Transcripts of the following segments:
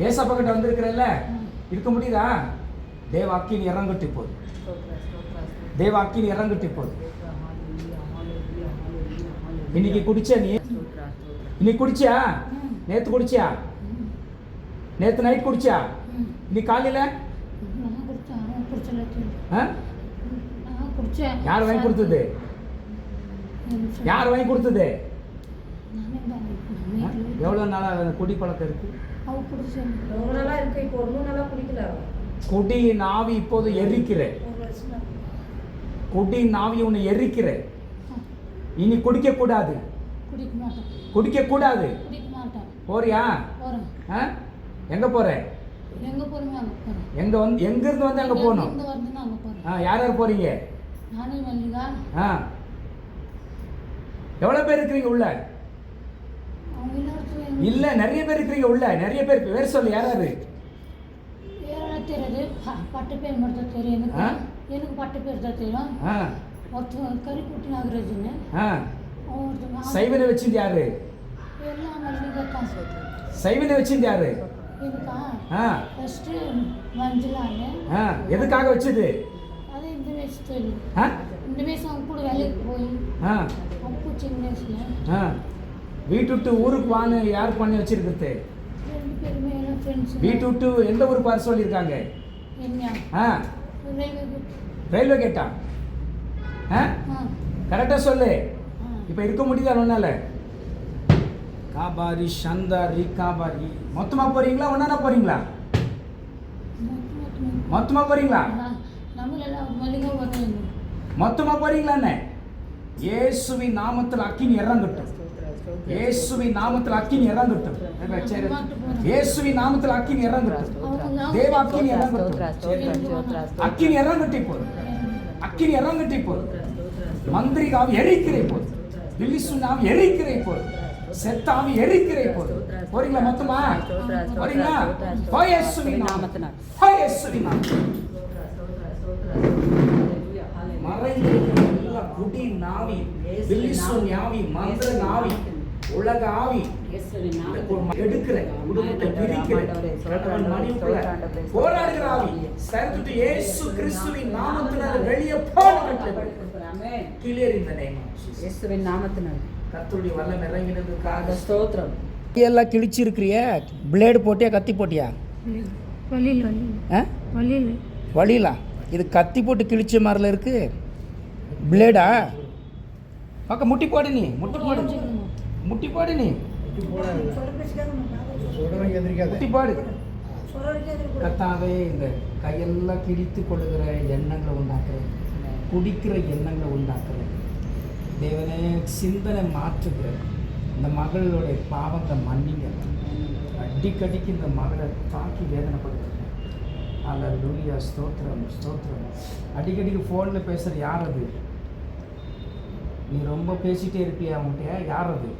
ஏசப்பா கிட்ட வந்திருக்கிறல்ல, இருக்க முடியுதா? தேவ அக்கினி இறங்கட்டி போகுது, தேவ அக்கினி இறங்கட்டி போகுது. இன்னைக்கு குடிச்ச நீ, இன்னைக்கு குடிச்சியா? நேத்து குடிச்சியா? நேத்து நைட் குடிச்சியா? இன்னைக்கு காலையில யார் வாங்கி கொடுத்தது? யார் வாங்கி கொடுத்தது? எவ்வளவு நாளா குடி பழக்கம் இருக்கு? குடியின் ஆவி இப்போது எரிக்கிற, குடியின் ஆவி உன்னை எரிக்கிற. இனி குடிக்க கூடாது, குடிக்க கூடாது. போறியா? எங்க போற? எங்க வந்து எங்க இருந்து வந்து அங்க போகணும்? யார் யார் போறீங்க? எவ்வளவு பேர் இருக்கிறீங்க உள்ள? இல்ல நிறைய பேர் இருக்கிறீங்க உள்ள, நிறைய பேர். பேர் சொல்லு, யார் யாரு? பட்டு பேர் மட்டும் தெரியும் எனக்கு, பட்டு பேர் தான் தெரியும். ஒருத்தர் கரிக்குட்டி நாகராஜன். சைவனை வச்சிருந்து யாரு? சைவனை வச்சிருந்து யாரு? எதுக்காக வச்சது? அது இந்த வயசு தெரியும், இந்த வயசு அவங்க கூட வேலைக்கு போய் அப்போ சின்ன வயசுல வீட்டு விட்டு ஊருக்கு வான்னு யார் பண்ணி வச்சிருக்கிறது? ரெண்டு பேருமே எல்லாம் ஃப்ரெண்ட்ஸ். வீட்டு விட்டு எந்த ஊருக்கு வர சொல்லியிருக்காங்க? ரயில்வே கேட்டா? கரெக்டா சொல்லு. இப்ப இருக்க முடியுதா ஒன்னால? காபாரி சந்தாரி காபாரி. மொத்தமா போறீங்களா ஒன்னா போறீங்களா? மொத்தமா போறீங்களா? மொத்தமா போறீங்களான்னு? இயேசுவின் நாமத்தில் அக்கினி இறங்கட்டும், இயேசுவின் நாமத்தில் அக்கினி இறங்கட்டும், இயேசுவின் நாமத்தில் அக்கினி இறங்கட்டும், தேவ அக்கினி இறங்கட்டும், அக்கினி இறங்கட்டி போது, அக்கினி இறங்கட்டி போது. மந்திரிகாவி எரிக்கிறே போது, வில்லிசுனாவி எரிக்கிறே போது, செத்தாவி எரிக்கிறே போது. போறீங்களா? மொத்தமா போறீங்களா? இயேசுவின் நாமத்தினால், இயேசுவின் நாமத்தினால் மறைந்திருக்கிற எல்லா குடி நாவி, வில்லிசுன் ஆவி, மந்திர ஆவி, உலக ஆவி எடுக்கிற, குடும்பத்தை பிரிக்கிற, கணவன் மனைவிக்குள்ள போராடுகிற ஆவி சர்வத்து இயேசு கிறிஸ்துவின் நாமத்தினால் வெளியே போகட்டும். கிளியர் இந்த நேம் இயேசுவின் நாமத்தினால் கர்த்தருடைய வல்லமை இறங்கினதுக்காக ஸ்தோத்திரம். எல்லாம் கிழிச்சிருக்கிறிய? பிளேடு போட்டியா கத்தி போட்டியா? வழியில இது கத்தி போட்டு கிழிச்ச மாதிரில இருக்கு. பிளேடா? பக்கம் முட்டி போடு, நீ முட்டி போடு, முட்டி போடு, நீ முட்டி போடு. கத்தாவே இந்த கையெல்லாம் கிழித்து கொள்ளுகிற எண்ணங்களை உண்டாக்குற, குடிக்கிற எண்ணங்களை உண்டாக்குற தேவனே, சிந்தனை மாற்றுகிற இந்த மகளுடைய பாவத்தை மன்னிங்க. அடிக்கடிக்கு இந்த மகளை தாக்கி வேதனைப்படுத்துறேன். அல்லேலூயா, ஸ்தோத்திரம் ஸ்தோத்திரம். அடிக்கடிக்கு ஃபோனில் பேசுகிற யார் அது? நீ ரொம்ப பேசிகிட்டே இருப்பியா? அவன்கிட்ட யார் அது?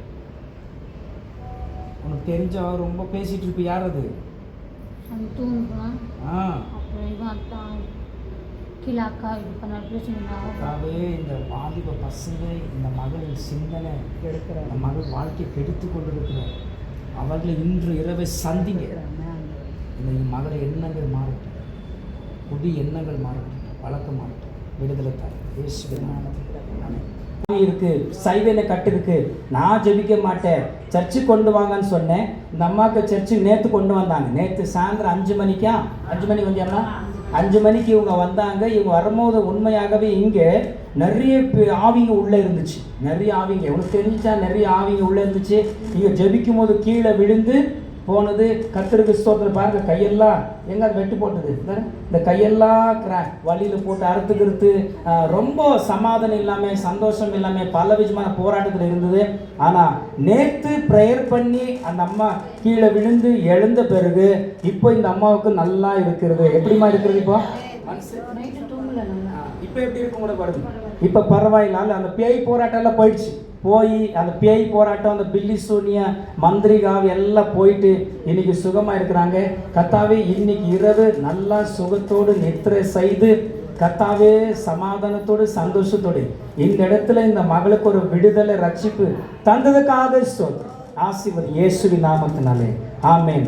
உனக்கு தெரிஞ்ச ரொம்ப பேசிகிட்டு இருப்பி, யார் அது? இந்த வாலிப பசங்க இந்த மகள் சிந்தனை எடுக்கிற, இந்த மகள் வாழ்க்கையை கெடுத்து கொண்டிருக்கிற அவர்களை இன்று இரவை சந்திங்க. இந்த மகளை எண்ணங்கள் மாறட்டும், குடி எண்ணங்கள் மாறட்டும், பழக்கம் மாறட்டும், விடுதலை தாய் இருக்கு. சைவேல கட்டு இருக்கு. நான் ஜெபிக்க மாட்டேன், சர்ச்சுக்கு கொண்டு வாங்கன்னு சொன்னேன். இந்த அம்மாவுக்கு சர்ச்சுக்கு நேற்று கொண்டு வந்தாங்க. நேற்று சாயந்தரம் 5 மணிக்கா, 5 மணிக்கு வந்தியாமா? 5 மணிக்கு இவங்க வந்தாங்க. இவங்க வரும்போது உண்மையாகவே இங்கே நிறைய ஆவிங்க உள்ளே இருந்துச்சு, நிறைய ஆவிங்க. உனக்கு தெரிஞ்சிச்சா? நிறைய ஆவிங்க உள்ளே இருந்துச்சு. இங்கே ஜெபிக்கும் போது கீழே விழுந்து போனது. கர்த்தருக்கு ஸ்தோத்திரம். பாருங்க, கையெல்லாம் எங்க வெட்டு போட்டது, இந்த கையெல்லாம் வழியில் போட்டு அறுத்துக்கிறது. ரொம்ப சமாதானம் இல்லாமல், சந்தோஷம் இல்லாமல், பல விதமான போராட்டத்தில் இருந்தது. ஆனால் நேற்று ப்ரேயர் பண்ணி அந்த அம்மா கீழே விழுந்து எழுந்த பிறகு இப்போ இந்த அம்மாவுக்கு நல்லா இருக்கிறது. எப்படிமா இருக்கிறது? இப்போ எப்படி இருக்கும் கூட பாருங்க. இப்போ பரவாயில்ல. அந்த பேய் போராட்டம் எல்லாம் போயிடுச்சு. போய் அந்த பேய் போராட்டம், அந்த பில்லி சூனிய மந்திரிகாவி எல்லாம் போயிட்டு இன்னைக்கு சுகமாக இருக்கிறாங்க. கர்த்தாவே, இன்னைக்கு இரவு நல்லா சுகத்தோடு நித்திரை செய்து, கர்த்தாவே சமாதானத்தோடு சந்தோஷத்தோடு இந்த இடத்துல இந்த மகளுக்கு ஒரு விடுதலை ரட்சிப்பு தந்ததுக்காக ஸ்தோத்திரம். ஆசீர்வதி இயேசுவின் நாமத்தினாலே ஆமென்.